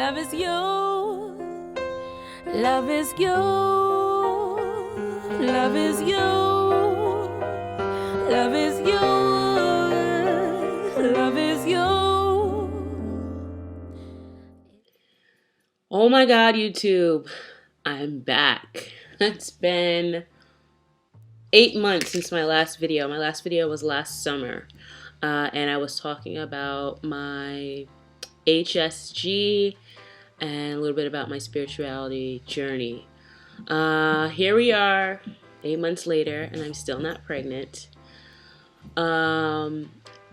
Love is you. Love is you. Love is you. Love is you. Love is you. Oh my God, YouTube. I'm back. It's been 8 months since my last video. My last video was last summer. And I was talking about my HSG and a little bit about my spirituality journey. Here we are, 8 months later, and I'm still not pregnant. In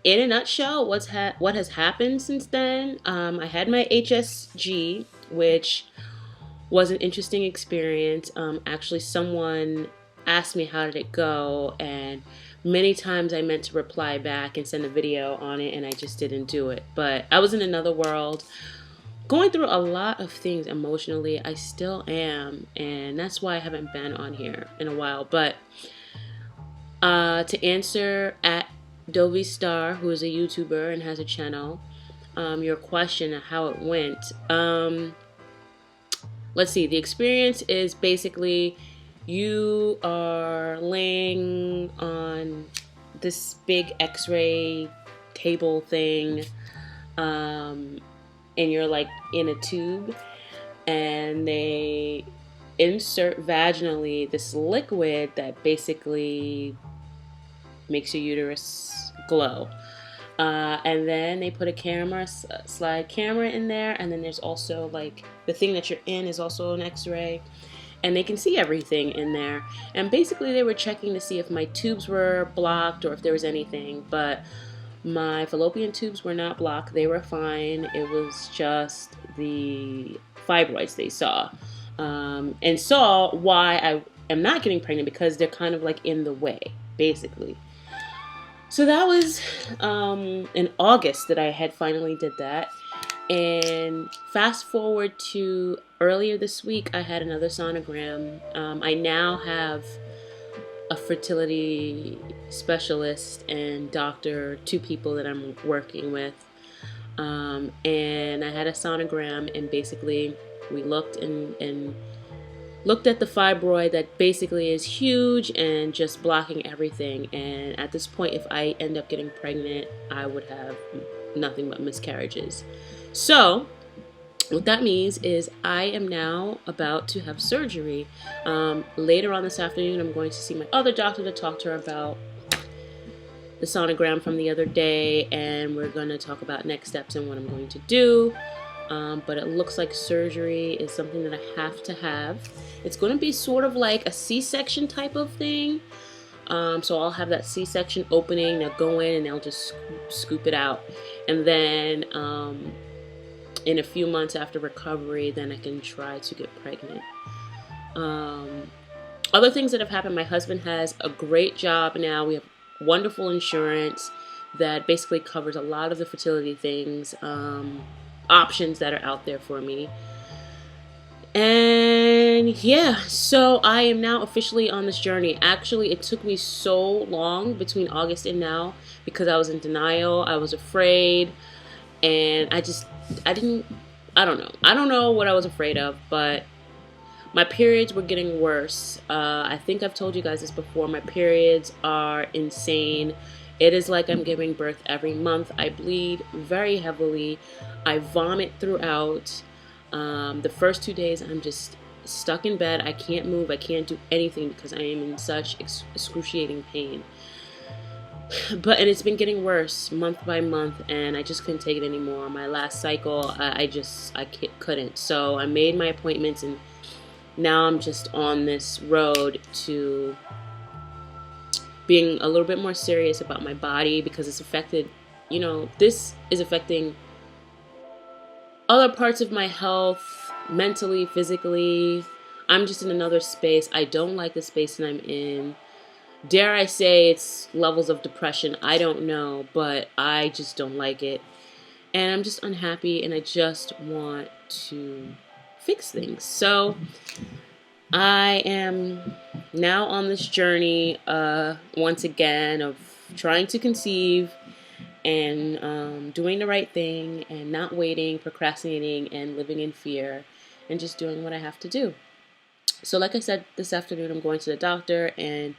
a nutshell, what has happened since then? I had my HSG, which was an interesting experience. Actually, someone asked me how did it go, and many times I meant to reply back and send a video on it, and I just didn't do it. But I was in another world, going through a lot of things emotionally. I still am, and that's why I haven't been on here in a while. But to answer at Dovey Star, who is a YouTuber and has a channel, your question of how it went. Let's see. The experience is basically you are laying on this big X-ray table thing, and you're like in a tube, and they insert vaginally this liquid that basically makes your uterus glow. And then they put a slide camera in there, and then there's also like the thing that you're in is also an X-ray, and they can see everything in there. And basically they were checking to see if my tubes were blocked or if there was anything, but my fallopian tubes were not blocked. They were fine. It was just the fibroids they saw, and saw why I am not getting pregnant, because they're kind of like in the way, basically. So that was in August that I had finally did that. And fast forward to earlier this week, I had another sonogram. I now have a fertility specialist and doctor, 2 people that I'm working with. And I had a sonogram, and basically we looked and looked at the fibroid that basically is huge and just blocking everything. And at this point, if I end up getting pregnant, I would have nothing but miscarriages. So what that means is I am now about to have surgery. Later on this afternoon, I'm going to see my other doctor to talk to her about the sonogram from the other day, and we're going to talk about next steps and what I'm going to do. But it looks like surgery is something that I have to have. It's going to be sort of like a C-section type of thing. So I'll have that C-section opening. They'll go in and they'll just scoop it out. And then in a few months after recovery, then I can try to get pregnant. Other things that have happened, my husband has a great job now. We have wonderful insurance that basically covers a lot of the fertility things, options that are out there for me. And yeah, so I am now officially on this journey. Actually, it took me so long between August and now because I was in denial. I was afraid, and I don't know what I was afraid of, but my periods were getting worse. I think I've told you guys this before. My periods are insane. It is like I'm giving birth every month. I bleed very heavily. I vomit throughout. The first 2 days, I'm just stuck in bed. I can't move. I can't do anything because I am in such excruciating pain. And it's been getting worse month by month, and I just couldn't take it anymore. My last cycle, I couldn't. So I made my appointments, and now I'm just on this road to being a little bit more serious about my body, because it's affected, this is affecting other parts of my health, mentally, physically. I'm just in another space. I don't like the space that I'm in. Dare I say it's levels of depression? I don't know, but I just don't like it. And I'm just unhappy, and I just want to fix things. So I am now on this journey once again of trying to conceive and doing the right thing and not waiting, procrastinating, and living in fear, and just doing what I have to do. So like I said, this afternoon I'm going to the doctor, and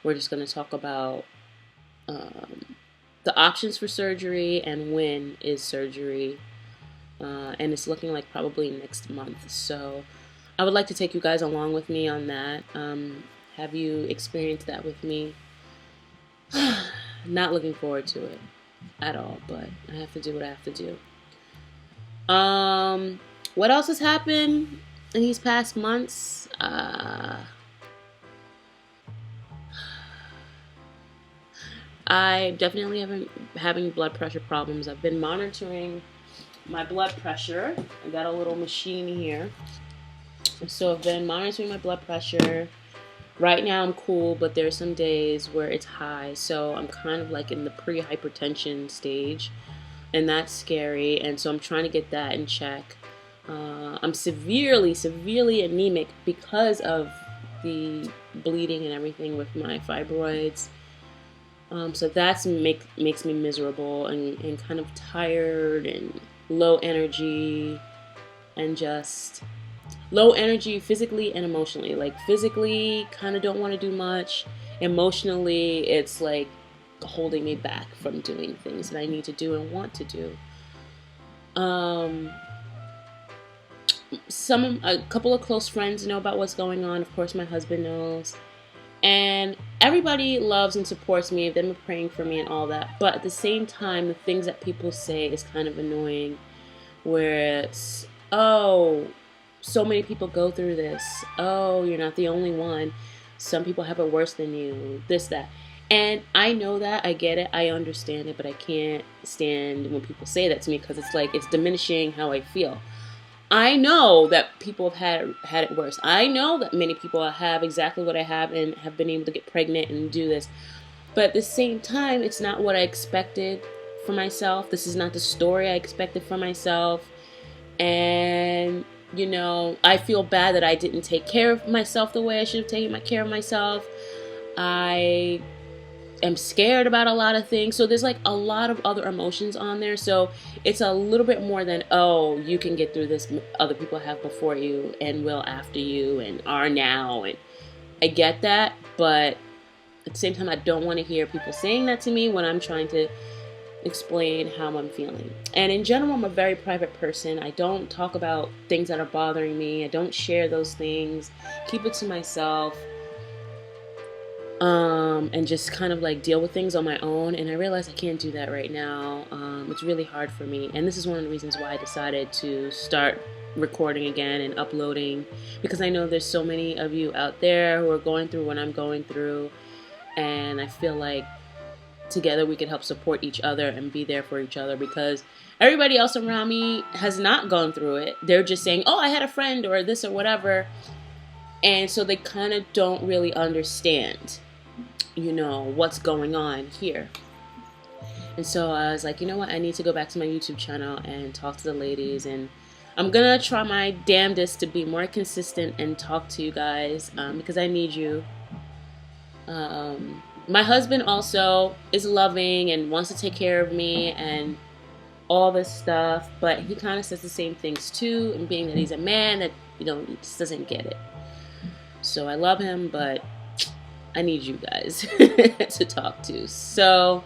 we're just going to talk about the options for surgery and when is surgery. And it's looking like probably next month. So I would like to take you guys along with me on that. Have you experienced that with me? Not looking forward to it at all, but I have to do what I have to do. What else has happened in these past months? I definitely haven't having blood pressure problems. I've been monitoring my blood pressure. I got a little machine here. So I've been monitoring my blood pressure. Right now I'm cool, but there's some days where it's high. So I'm kind of like in the pre-hypertension stage, and that's scary. And so I'm trying to get that in check. I'm severely anemic because of the bleeding and everything with my fibroids. So that's makes me miserable and kind of tired and low energy, and just low energy physically and emotionally. Like physically, kind of don't want to do much. Emotionally, it's like holding me back from doing things that I need to do and want to do. A couple of close friends know about what's going on. Of course, my husband knows. And everybody loves and supports me. They've been praying for me and all that. But at the same time, the things that people say is kind of annoying. Where it's, oh, so many people go through this. Oh, you're not the only one. Some people have it worse than you. This, that. And I know that. I get it. I understand it. But I can't stand when people say that to me, because it's like it's diminishing how I feel. I know that people have had it worse. I know that many people have exactly what I have and have been able to get pregnant and do this. But at the same time, it's not what I expected for myself. This is not the story I expected for myself. And, you know, I feel bad that I didn't take care of myself the way I should have taken care of myself. I am scared about a lot of things. So there's like a lot of other emotions on there. So it's a little bit more than, oh, you can get through this. Other people have before you and will after you and are now. And I get that. But at the same time, I don't want to hear people saying that to me when I'm trying to explain how I'm feeling. And in general, I'm a very private person. I don't talk about things that are bothering me. I don't share those things. Keep it to myself. And just kind of like deal with things on my own. And I realize I can't do that right now. It's really hard for me. And this is one of the reasons why I decided to start recording again and uploading, because I know there's so many of you out there who are going through what I'm going through. And I feel like together we can help support each other and be there for each other, because everybody else around me has not gone through it. They're just saying, oh, I had a friend or this or whatever. And so they kind of don't really understand, you know, what's going on here. And so I was like, you know what? I need to go back to my YouTube channel and talk to the ladies. And I'm going to try my damnedest to be more consistent and talk to you guys, because I need you. My husband also is loving and wants to take care of me and all this stuff, but he kind of says the same things too, and being that he's a man, that, you know, he just doesn't get it. So I love him, but I need you guys to talk to. So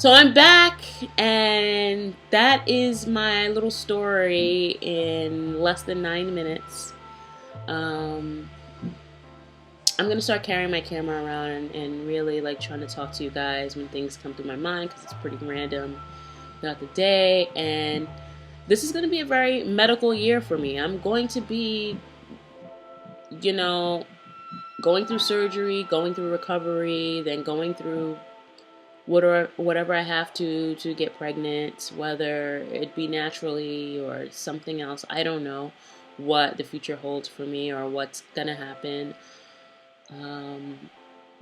I'm back, and that is my little story in less than 9 minutes. I'm going to start carrying my camera around and really like trying to talk to you guys when things come through my mind, because it's pretty random throughout the day. And this is going to be a very medical year for me. I'm going to be, you know, going through surgery, going through recovery, then going through whatever I have to get pregnant, whether it be naturally or something else. I don't know what the future holds for me or what's going to happen.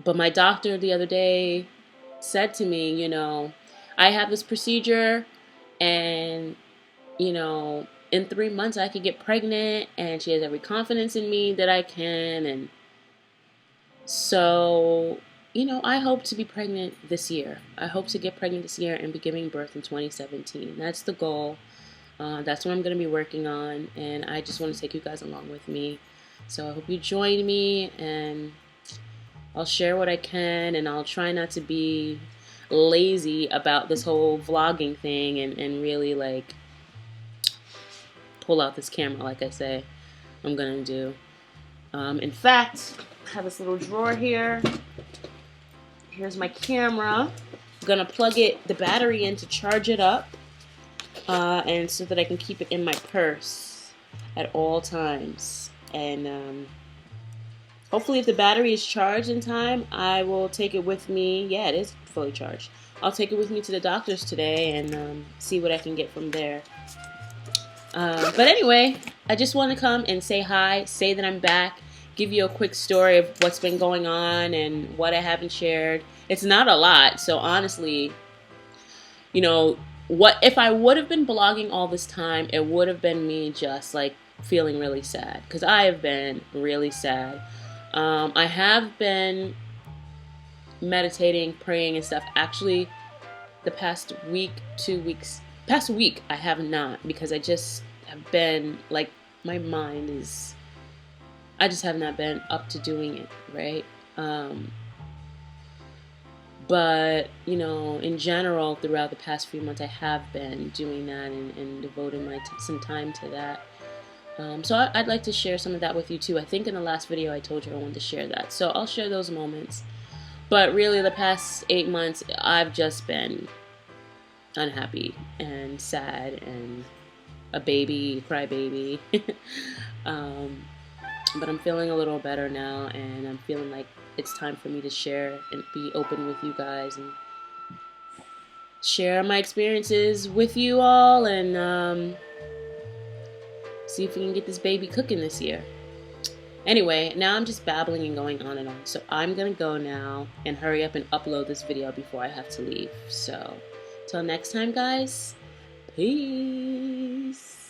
But my doctor the other day said to me, you know, I have this procedure, and, you know, in 3 months I could get pregnant, and she has every confidence in me that I can. And so you know, I hope to be pregnant this year. I hope to get pregnant this year and be giving birth in 2017. That's the goal. That's what I'm going to be working on, and I just want to take you guys along with me. So I hope you join me, and I'll share what I can, and I'll try not to be lazy about this whole vlogging thing and really like pull out this camera like I say I'm going to do. In fact, I have this little drawer here. Here's my camera. I'm going to plug the battery in to charge it up. And so that I can keep it in my purse at all times. And hopefully if the battery is charged in time, I will take it with me. Yeah, it is fully charged. I'll take it with me to the doctor's today and see what I can get from there. But anyway, I just want to come and say hi, say that I'm back, give you a quick story of what's been going on and what I haven't shared. It's not a lot, so honestly, you know, what if I would have been blogging all this time, it would have been me just like feeling really sad, because I have been really sad. I have been meditating, praying and stuff. Actually, the past week, 2 weeks, past week I have not, because I just have been like, my mind is, I just have not been up to doing it, right? But, you know, in general, throughout the past few months, I have been doing that and devoting some time to that. So I'd like to share some of that with you too. I think in the last video I told you I wanted to share that. So I'll share those moments. But really the past 8 months, I've just been unhappy and sad and a baby, crybaby. But I'm feeling a little better now, and I'm feeling like it's time for me to share and be open with you guys and share my experiences with you all, and see if we can get this baby cooking this year. Anyway, now I'm just babbling and going on and on, so I'm gonna go now and hurry up and upload this video before I have to leave. So till next time, guys, peace.